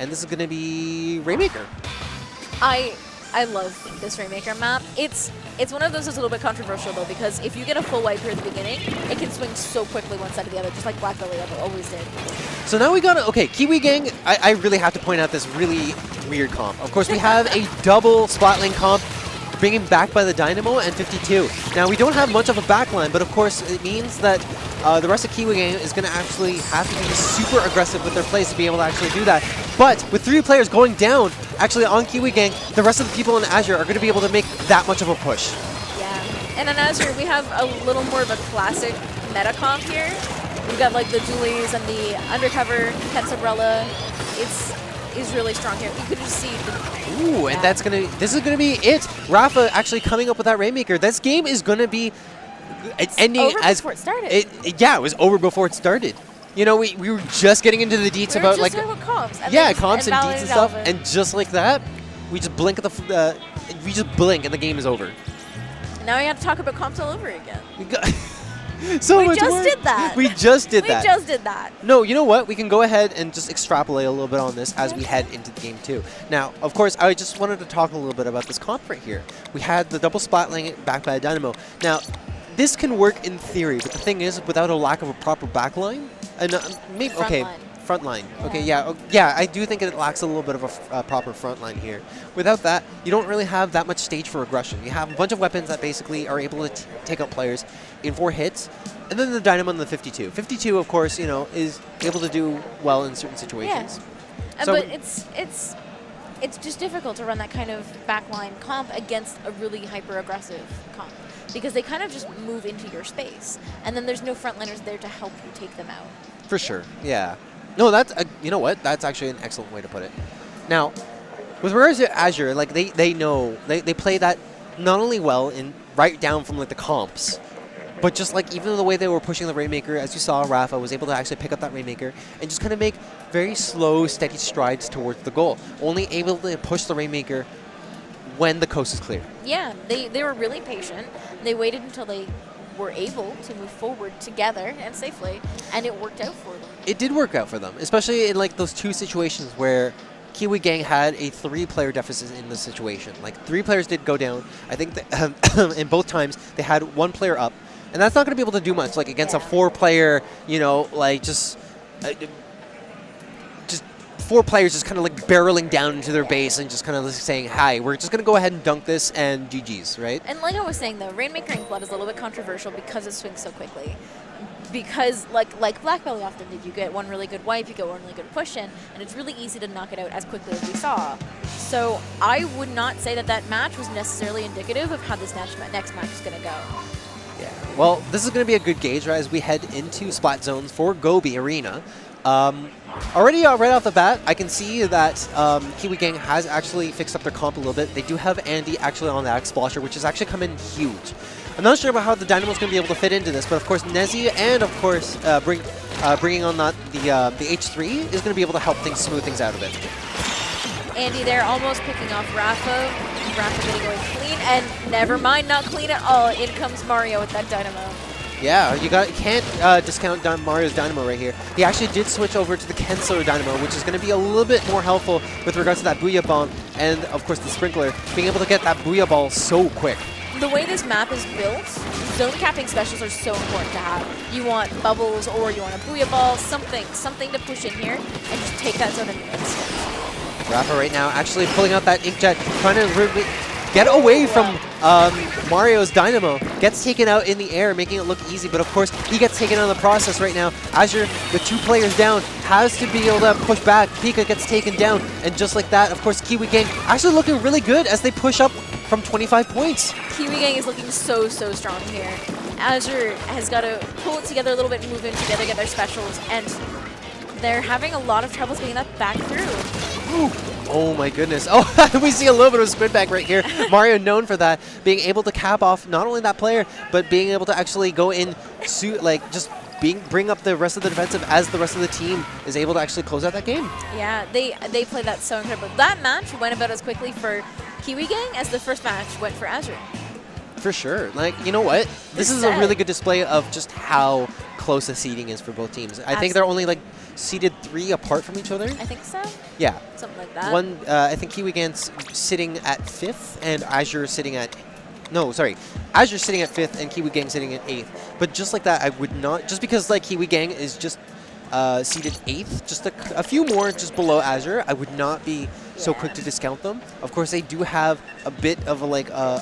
and this is going to be Rainmaker. I love this Rainmaker map. It's one of those that's a little bit controversial though, because if you get a full wipe here at the beginning, it can swing so quickly one side to the other, just like Black Belly always did. So now we got okay, Kiwi Gang. I really have to point out this really weird comp. Of course, we have a double Splatling comp, bringing back by the Dynamo and 52. Now we don't have much of a backline, but of course it means that the rest of Kiwi Gang is going to actually have to be super aggressive with their plays to be able to actually do that. But with 3 players going down, actually on Kiwi Gang, the rest of the people in Azure are going to be able to make that much of a push. Yeah, and in Azure we have a little more of a classic meta comp here. We've got like the dualies and the undercover Pets Umbrella. Is really strong here. You could just see. Ooh, and this is gonna be it. Rafa actually coming up with that Rainmaker. This game is gonna be ending over as before it started. Yeah, it was over before it started. You know, we were just getting into the deets about like comps. And comps and deets and stuff, and just like that, we just blink at we just blink and the game is over. Now we have to talk about comps all over again. So we much just work. did that. We just did that. We just did that. No, you know what? We can go ahead and just extrapolate a little bit on this as we head into the game too. Now, of course, I just wanted to talk a little bit about this comp right here. We had the double Splatling backed by a Dynamo. Now, this can work in theory, but the thing is, without a lack of a proper backline, maybe front line. Yeah. Okay, yeah, I do think it lacks a little bit of a proper front line here. Without that, you don't really have that much stage for aggression. You have a bunch of weapons that basically are able to take out players in 4 hits, and then the Dynamo and the 52. 52, of course, you know, is able to do well in certain situations. Yeah. So but it's just difficult to run that kind of backline comp against a really hyper-aggressive comp, because they kind of just move into your space, and then there's no frontliners there to help you take them out. For sure, yeah. No, that's you know what? That's actually an excellent way to put it. Now, with regards to Azure, like they know they play that not only well in right down from like the comps, but just like even the way they were pushing the Rainmaker, as you saw, Rafa was able to actually pick up that Rainmaker and just kind of make very slow, steady strides towards the goal. Only able to push the Rainmaker when the coast is clear. Yeah, they were really patient. They waited until they were able to move forward together and safely, and it worked out for them. It did work out for them, especially in like those 2 situations where Kiwi Gang had a 3-player deficit in the situation. Like 3 players did go down. I think that in both times they had 1 player up, and that's not going to be able to do much. Like against a 4-player, you know, like just 4 players just kind of like barreling down into their base and just kind of saying, hi, we're just going to go ahead and dunk this and GG's, right? And like I was saying, though, Rainmaker Inkblood is a little bit controversial because it swings so quickly. Because like Black Belly often did, you get one really good wipe, you get one really good push in, and it's really easy to knock it out as quickly as we saw. So I would not say that that match was necessarily indicative of how this next match is going to go. Yeah. Well, this is going to be a good gauge, right, as we head into Splat Zones for Gobi Arena. Already right off the bat, I can see that Kiwi Gang has actually fixed up their comp a little bit. They do have Andy actually on the X-Splasher, which has actually come in huge. I'm not sure about how the Dynamo's going to be able to fit into this, but of course Nezi and of course bringing on the H3 is going to be able to help smooth things out a bit. Andy there almost picking off Rafa. Rafa getting away clean, and never mind, not clean at all. In comes Mario with that Dynamo. Yeah, you can't discount Mario's Dynamo right here. He actually did switch over to the Kensler Dynamo, which is going to be a little bit more helpful with regards to that Booyah Bomb and, of course, the Sprinkler, being able to get that Booyah Ball so quick. The way this map is built, zone capping specials are so important to have. You want bubbles or you want a Booyah Ball, something to push in here and just take that zone in an instant. Rafa right now actually pulling out that Inkjet, trying to get away from Mario's Dynamo. Gets taken out in the air, making it look easy, but of course he gets taken out of the process right now. Azure, with 2 players down, has to be able to push back. Pika gets taken down, and just like that, of course, Kiwi Gang actually looking really good as they push up from 25 points. Kiwi Gang is looking so strong here. Azure has got to pull it together a little bit, move in together, get their specials, and they're having a lot of troubles getting that back through. Ooh. Oh my goodness. Oh, we see a little bit of a sprint back right here. Mario known for that, being able to cap off not only that player, but being able to actually go in, bring up the rest of the defensive as the rest of the team is able to actually close out that game. Yeah, they played that so incredible. That match went about as quickly for Kiwi Gang as the first match went for Azure. For sure. Like, you know what? This is a really good display of just how close the seeding is for both teams. I think they're only like seated 3 apart from each other. I think so. Yeah. Something like that. One, I think Kiwi Gang's sitting at 5th, and Azure sitting at... No, sorry. Azure sitting at 5th, and Kiwi Gang sitting at 8th. But just like that, I would not... Just because like Kiwi Gang is just seated 8th, just a few more just below Azure, I would not be so quick to discount them. Of course, they do have a bit of a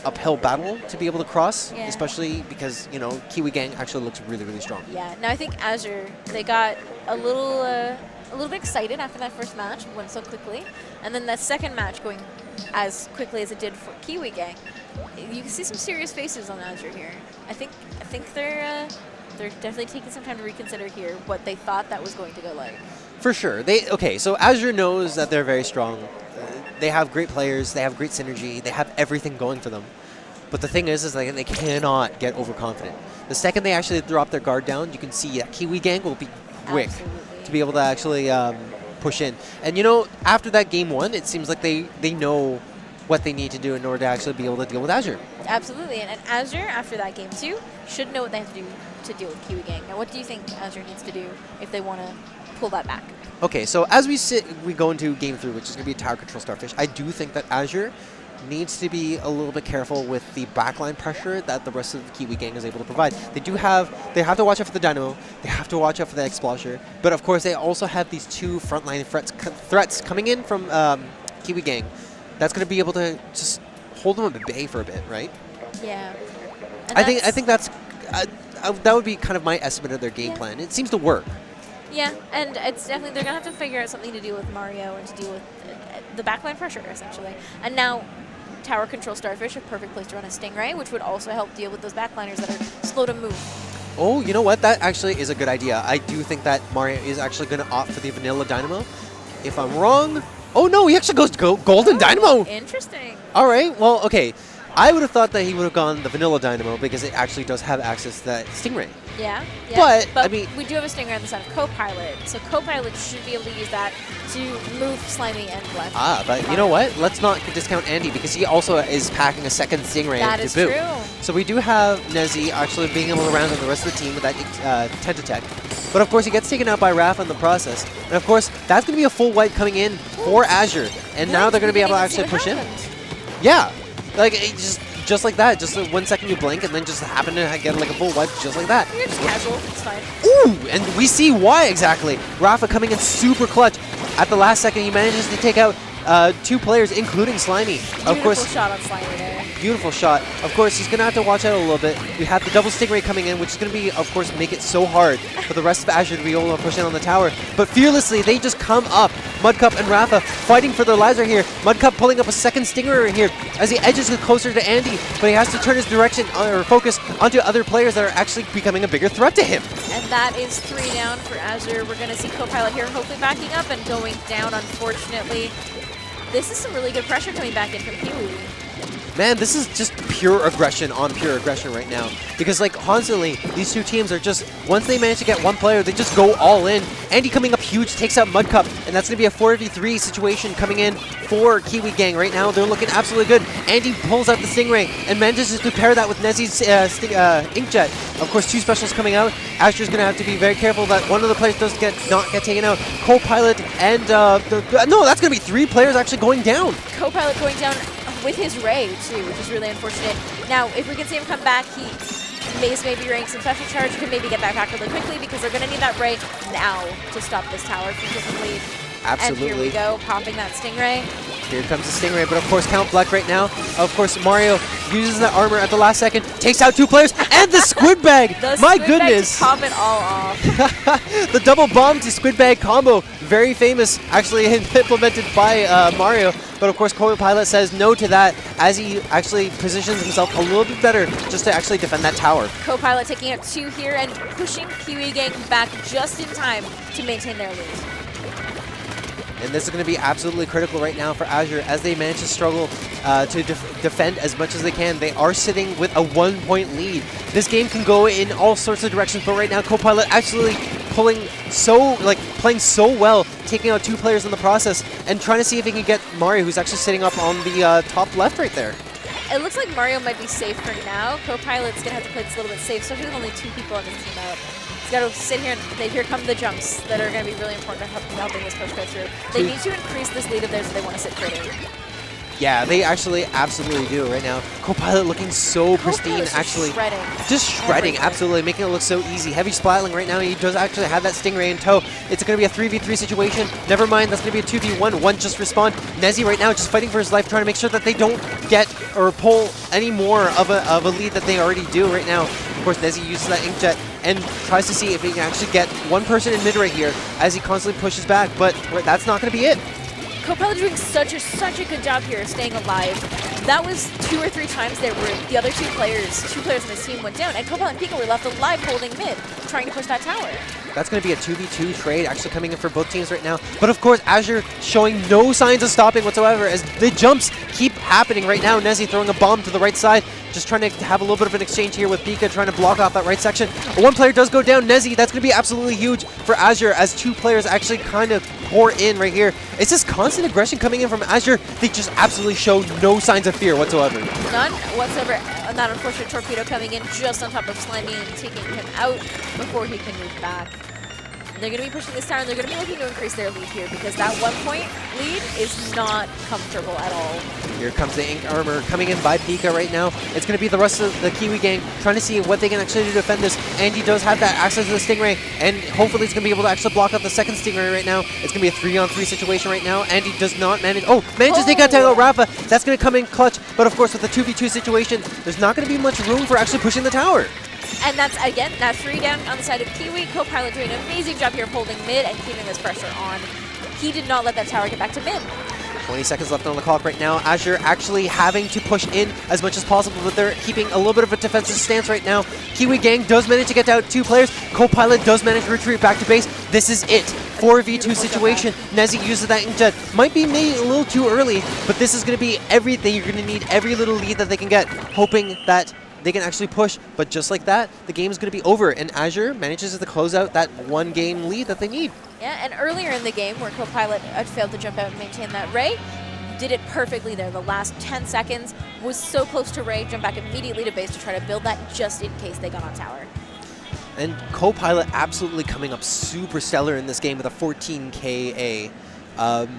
uphill battle to be able to cross, especially because, you know, Kiwi Gang actually looks really, really strong. Yeah. Now I think Azure, they got a little bit excited after that first match, went so quickly, and then that second match going as quickly as it did for Kiwi Gang. You can see some serious faces on Azure here. I think they're definitely taking some time to reconsider here what they thought that was going to go like. For sure. So Azure knows that they're very strong. They have great players. They have great synergy. They have everything going for them. But the thing is like they cannot get overconfident. The second they actually drop their guard down, you can see that Kiwi Gang will be quick to be able to actually push in. And you know, after that game 1, it seems like they know what they need to do in order to actually be able to deal with Azure. Absolutely. And Azure, after that game 2, should know what they have to do to deal with Kiwi Gang. Now, what do you think Azure needs to do if they want to pull that back? Okay, so as we go into game 3, which is going to be Tower Control Starfish, I do think that Azure needs to be a little bit careful with the backline pressure that the rest of the Kiwi Gang is able to provide. They have to watch out for the Dynamo, they have to watch out for the Explosion, but of course they also have these 2 frontline threats coming in from Kiwi Gang. That's going to be able to just hold them at bay for a bit, right? Yeah. I think that's that would be kind of my estimate of their game plan. It seems to work. Yeah, and it's definitely they're gonna have to figure out something to do with Mario and to deal with the backline pressure essentially. And now, Tower Control Starfish, a perfect place to run a Stingray, which would also help deal with those backliners that are slow to move. Oh, you know what? That actually is a good idea. I do think that Mario is actually going to opt for the Vanilla Dynamo. If I'm wrong... Oh, no, he actually goes Golden Dynamo. Interesting. All right, well, okay. I would have thought that he would have gone the Vanilla Dynamo because it actually does have access to that Stingray. Yeah. But I mean, we do have a Stingray on the side of Copilot, so Copilot should be able to use that to move Slimy and Black. But you know what? Let's not discount Andy because he also is packing a second Stingray that to is boot. True. So we do have Nezzy actually being able to round out the rest of the team with that Tentatek. But of course, he gets taken out by Raph in the process. And of course, that's going to be a full wipe coming in for Azure. And now they're going to be able to actually push in. Yeah. Like, just like that. Just 1 second you blink and then just happen to get like a full wipe just like that. You're just casual. It's fine. Ooh, and we see why exactly. Rafa coming in super clutch. At the last second, he manages to take out 2 players, including Slimy. Beautiful shot on Slimy there. Beautiful shot. Of course, he's going to have to watch out a little bit. We have the double Stingray coming in, which is going to be, of course, make it so hard for the rest of Azure to be able to push in on the tower. But fearlessly, they just come up. Mudcup and Rafa fighting for their lives right here. Mudcup pulling up a second Stinger right here as he edges closer to Andy, but he has to turn his direction or focus onto other players that are actually becoming a bigger threat to him. And that is 3 down for Azure. We're going to see Copilot here hopefully backing up and going down, unfortunately. This is some really good pressure coming back in from Kiwi. Man, this is just pure aggression on pure aggression right now. Because, like, constantly, these 2 teams are just, once they manage to get 1 player, they just go all in. Andy coming up huge, takes out Mudcup, and that's going to be a 4v3 situation coming in for Kiwi Gang. Right now, they're looking absolutely good. Andy pulls out the Stingray and manages to pair that with Nezzy's Inkjet. Of course, 2 specials coming out. Azure's going to have to be very careful that one of the players does not get taken out. Copilot and, no, that's going to be 3 players actually going down. Copilot going down with his Ray, too, which is really unfortunate. Now, if we can see him come back, he maybe rank some special charge, can maybe get back really quickly because they're going to need that Ray now to stop this tower from taking lead. Absolutely. And here we go, popping that Stingray. Here comes the Stingray, but of course Count Black right now. Of course Mario uses the armor at the last second, takes out 2 players, and the Squid Bag! My goodness! To top it all off. The double bomb to Squid Bag combo, very famous, actually implemented by Mario. But of course Copilot says no to that as he actually positions himself a little bit better just to actually defend that tower. Copilot taking out 2 here and pushing Kiwi Gang back just in time to maintain their lead. And this is going to be absolutely critical right now for Azure as they manage to struggle to defend as much as they can. They are sitting with a 1-point lead. This game can go in all sorts of directions, but right now Copilot actually playing so well, taking out 2 players in the process and trying to see if he can get Mario, who's actually sitting up on the top left right there. It looks like Mario might be safe for now. Copilot's going to have to play this a little bit safe, especially with only 2 people on his team out. He's got to sit here, and here come the jumps that are going to be really important to helping this push go through. They need to increase this lead of theirs if they want to sit pretty. Yeah, they actually absolutely do right now. Copilot looking so pristine, actually. Shredding. Just shredding, absolutely, making it look so easy. Heavy splatling right now. He does actually have that Stingray in tow. It's going to be a 3v3 situation. Never mind, that's going to be a 2v1. One just respawned. Nezzy right now just fighting for his life, trying to make sure that they don't get or pull any more of a lead that they already do right now. Of course, Nezzy uses that Inkjet and tries to see if he can actually get one person in mid right here as he constantly pushes back, but that's not going to be it. Copilot doing such a good job here staying alive. That was 2 or 3 times there where the other two players on his team went down, and Copilot and Pika were left alive holding mid, trying to push that tower. That's going to be a 2v2 trade actually coming in for both teams right now. But of course, Azure showing no signs of stopping whatsoever as the jumps keep happening right now. Nezzy throwing a bomb to the right side, just trying to have a little bit of an exchange here with Pika, trying to block off that right section. But one player does go down, Nezzy. That's going to be absolutely huge for Azure as 2 players actually kind of pour in right here. It's just constant aggression coming in from Azure. They just absolutely show no signs of fear whatsoever. None whatsoever. And that unfortunate torpedo coming in just on top of Slimy and taking him out before he can move back. They're going to be pushing this tower, and they're going to be looking to increase their lead here because that 1-point lead is not comfortable at all. Here comes the Ink Armor coming in by Pika right now. It's going to be the rest of the Kiwi gang trying to see what they can actually do to defend this. Andy does have that access to the Stingray, and hopefully it's going to be able to actually block out the second Stingray right now. It's going to be a 3-on-3 situation right now. Andy does not manage. Manages to take out Rafa. That's going to come in clutch, but of course with the 2v2 situation, there's not going to be much room for actually pushing the tower. And that's, again, that 3 down on the side of Kiwi. Copilot doing an amazing job here holding mid and keeping this pressure on. He did not let that tower get back to mid. 20 seconds left on the clock right now. Azure actually having to push in as much as possible, but they're keeping a little bit of a defensive stance right now. Kiwi gang does manage to get out 2 players. Copilot does manage to retreat back to base. This is it. 4v2 situation. Nezzy uses that Inkjet. Might be made a little too early, but this is going to be everything. You're going to need every little lead that they can get, hoping that they can actually push, but just like that, the game is going to be over, and Azure manages to close out that 1-game lead that they need. Yeah, and earlier in the game where Copilot had failed to jump out and maintain that Ray, did it perfectly there. The last 10 seconds was so close to Ray, jump back immediately to base to try to build that just in case they got on tower. And Copilot absolutely coming up super stellar in this game with a 14 KA.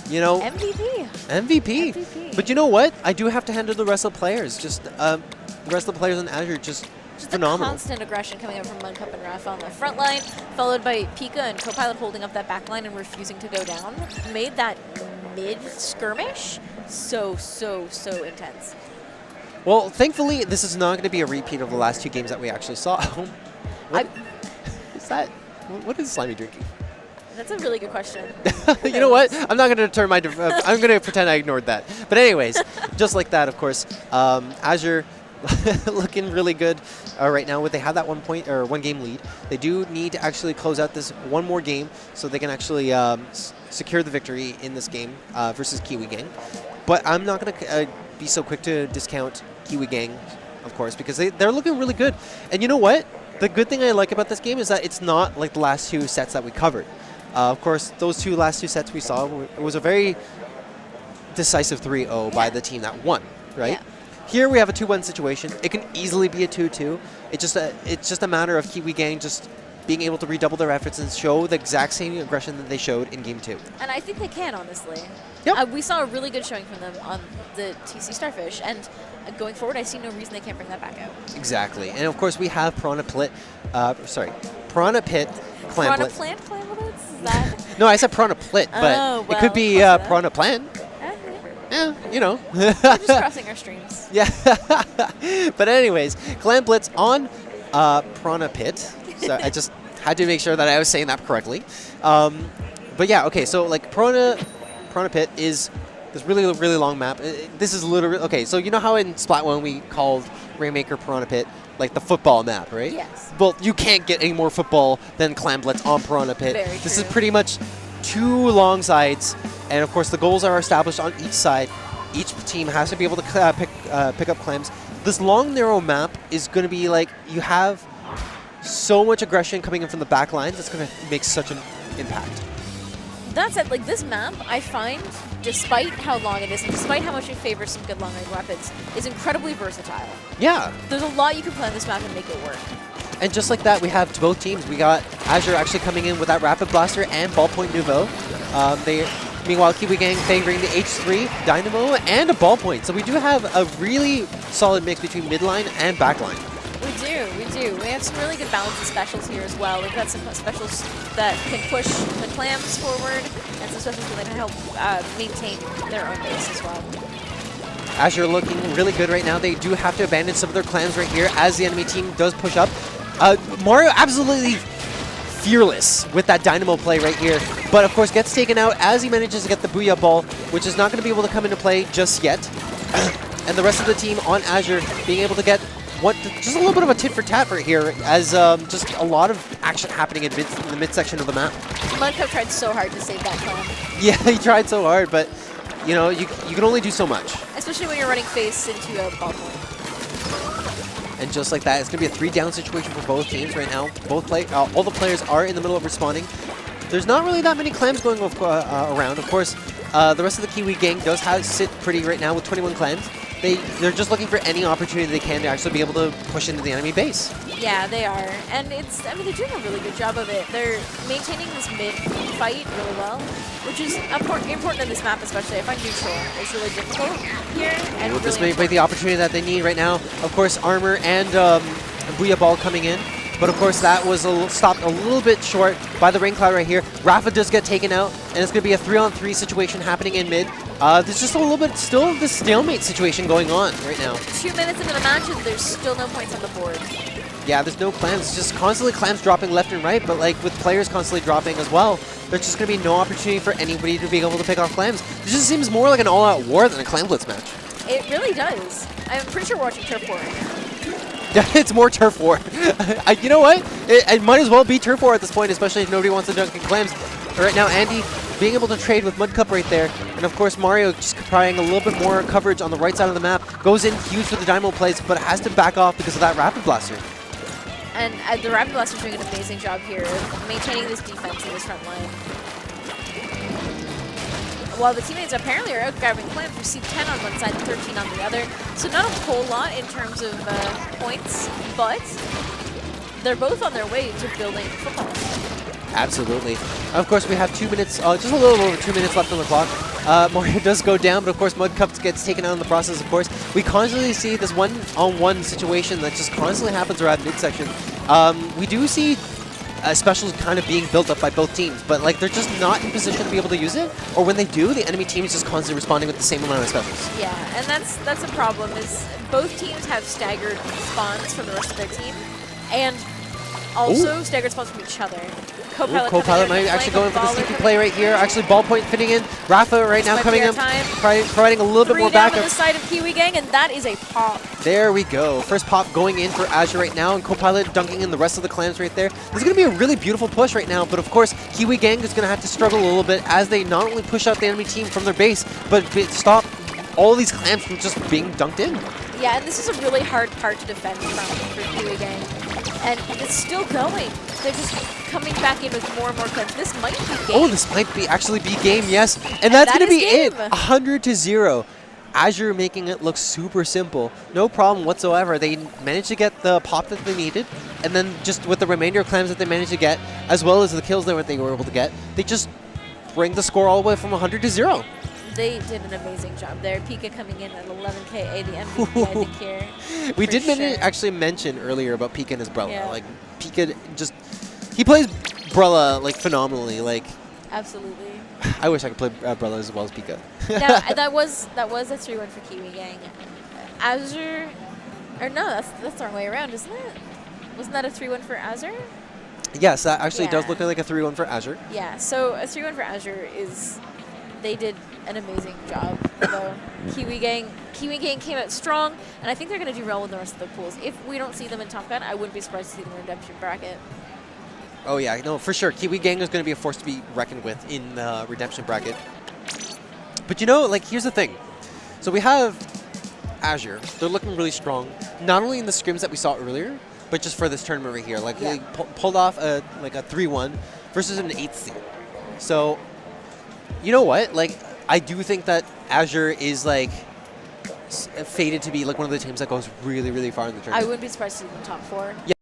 You know, MVP. But you know what? I do have to hand it to the rest of the players. Just the rest of the players on Azure just phenomenal. The constant aggression coming up from Mudcup and Rafa on the front line, followed by Pika and Copilot holding up that back line and refusing to go down, made that mid-skirmish so intense. Well, thankfully, this is not going to be a repeat of the last 2 games that we actually saw. What is that? What is Slimy drinking? That's a really good question. You know what? I'm not going to turn my... I'm going to pretend I ignored that. But anyways, just like that, of course, Azure looking really good right now. They have that 1-game lead. They do need to actually close out this 1 more game so they can actually secure the victory in this game versus Kiwi gang. But I'm not going to be so quick to discount Kiwi gang, of course, because they're looking really good. And you know what? The good thing I like about this game is that it's not like the last 2 sets that we covered. Of course, those last two sets we saw, it was a very decisive 3-0 by the team that won, right? Yeah. Here we have a 2-1 situation. It can easily be a 2-2. It's just a matter of Kiwi gang just being able to redouble their efforts and show the exact same aggression that they showed in Game 2. And I think they can, honestly. Yep. We saw a really good showing from them on the TC Starfish, and going forward, I see no reason they can't bring that back out. Exactly. And of course, we have Piranha Pit Clam Blitz. Piranha Clam Blitz? Is that? No, I said Piranha Plit, but it could be Piranha Plan. Yeah, you know. We're just crossing our streams. Yeah. But anyways, Clam Blitz on Piranha Pit. So I just had to make sure that I was saying that correctly. But yeah, okay, so like Piranha Pit is this really long map. This is literally, okay, so you know how in Splat 1 we called Rainmaker Piranha Pit like the football map, right? Yes. Well, you can't get any more football than Clam Blitz on Piranha Pit. Very this true. is pretty much 2 long sides, and of course the goals are established on each side. Each team has to be able to pick up clams. This long, narrow map is going to be like, you have so much aggression coming in from the back lines, it's going to make such an impact. That said, like this map, I find, despite how long it is, and despite how much it favors some good long-range weapons, is incredibly versatile. Yeah. There's a lot you can play on this map and make it work. And just like that, we have to both teams. We got Azure actually coming in with that Rapid Blaster and Ballpoint Nouveau. Meanwhile, Kiwi Gang favoring the H3, Dynamo, and a Ballpoint. So we do have a really solid mix between midline and backline. We do. We have some really good balance of specials here as well. We've got some specials that can push the clams forward, and some specials that can help maintain their own base as well. Azure looking really good right now. They do have to abandon some of their clans right here as the enemy team does push up. Mario absolutely fearless with that Dynamo play right here, but of course gets taken out as he manages to get the Booyah Ball, which is not going to be able to come into play just yet. And the rest of the team on Azure being able to get just a little bit of a tit for tat right here, as just a lot of action happening in the midsection of the map. Mudcup tried so hard to save that clan. Yeah, he tried so hard, but you know, you can only do so much. Especially when you're running face into a Ballpoint. And just like that, it's going to be a 3-down situation for both teams right now. All the players are in the middle of responding. There's not really that many clams going around. Of course, the rest of the Kiwi Gang does sit pretty right now with 21 clams. They're just looking for any opportunity they can to actually be able to push into the enemy base. Yeah, they are. And I mean, they're doing a really good job of it. They're maintaining this mid fight really well, which is important in this map especially. I find neutral is really difficult here. And This may be the opportunity that they need right now. Of course, Armor and Booyah Ball coming in. But of course, that was stopped a little bit short by the Rain Cloud right here. Rafa does get taken out, and it's going to be a 3-on-3 situation happening in mid. There's just a little bit still this stalemate situation going on right now. 2 minutes into the match, and there's still no points on the board. Yeah, there's no clams. It's just constantly clams dropping left and right, but like with players constantly dropping as well, there's just going to be no opportunity for anybody to be able to pick off clams. This just seems more like an all-out war than a clam blitz match. It really does. I'm pretty sure we're watching Turf War right now. It's more turf war. You know what? It might as well be turf war at this point, especially if nobody wants to dunk in clams. Right now, Andy being able to trade with Mudcup right there. And of course, Mario just trying a little bit more coverage on the right side of the map. Goes in huge for the Dynamo plays, but has to back off because of that Rapid Blaster. And the Rapid Blaster's doing an amazing job here of maintaining this defense in this front line. While the teammates apparently are out-grabbing clams, we see 10 on one side and 13 on the other. So not a whole lot in terms of points, but they're both on their way to building football. Absolutely. Of course, we have 2 minutes, just a little over 2 minutes left on the clock. Mario does go down, but of course Mudcup gets taken out in the process, of course. We constantly see this one-on-one situation that just constantly happens around midsection. We do see specials kind of being built up by both teams, but like they're just not in position to be able to use it, or when they do, the enemy team is just constantly responding with the same amount of specials. Yeah, and that's a problem, is both teams have staggered spawns from the rest of their team, and also staggered spawns from each other. Co-Pilot might actually go in for the sneaky play right here. Actually, Ballpoint fitting in. Rafa right now coming in, providing a little bit more backup. 3 down to the side of Kiwi Gang, and that is a pop. There we go. First pop going in for Azure right now, and Co-Pilot dunking in the rest of the clams right there. This is going to be a really beautiful push right now, but of course, Kiwi Gang is going to have to struggle a little bit as they not only push out the enemy team from their base, but stop all these clams from just being dunked in. Yeah, and this is a really hard part to defend for Kiwi Gang. And it's still going. They're just coming back in with more and more clams. This might be game. Oh, this might actually be game, yes. And that's going to be it. 100-0. Azure making it look super simple. No problem whatsoever. They managed to get the pop that they needed, and then just with the remainder of clams that they managed to get, as well as the kills that they were able to get, they just bring the score all the way from 100-0. They did an amazing job there. Pika coming in at 11K, the MVP, I think, here. We did actually mention earlier about Pika and his Brella. Yeah. Like, Pika he plays Brella, like, phenomenally. Like, absolutely. I wish I could play Brella as well as Pika. Now, that was a 3-1 for Kiwi Gang. Azure, or no, that's the wrong way around, isn't it? Wasn't that a 3-1 for Azure? Yes, that actually does look like a 3-1 for Azure. Yeah, so a 3-1 for Azure is, they did an amazing job. Though Kiwi Gang came out strong, and I think they're going to do well with the rest of the pools. If we don't see them in Top Gun, I wouldn't be surprised to see them in Redemption bracket. Oh yeah, no, for sure. Kiwi Gang is going to be a force to be reckoned with in the Redemption bracket. But you know, like, here's the thing. So we have Azure. They're looking really strong, not only in the scrims that we saw earlier, but just for this tournament right here. Like, they pulled off a 3-1 versus an 8th seed. So, you know what? Like, I do think that Azure is, like, fated to be, like, one of the teams that goes really, really far in the tournament. I wouldn't be surprised to see them top 4. Yeah.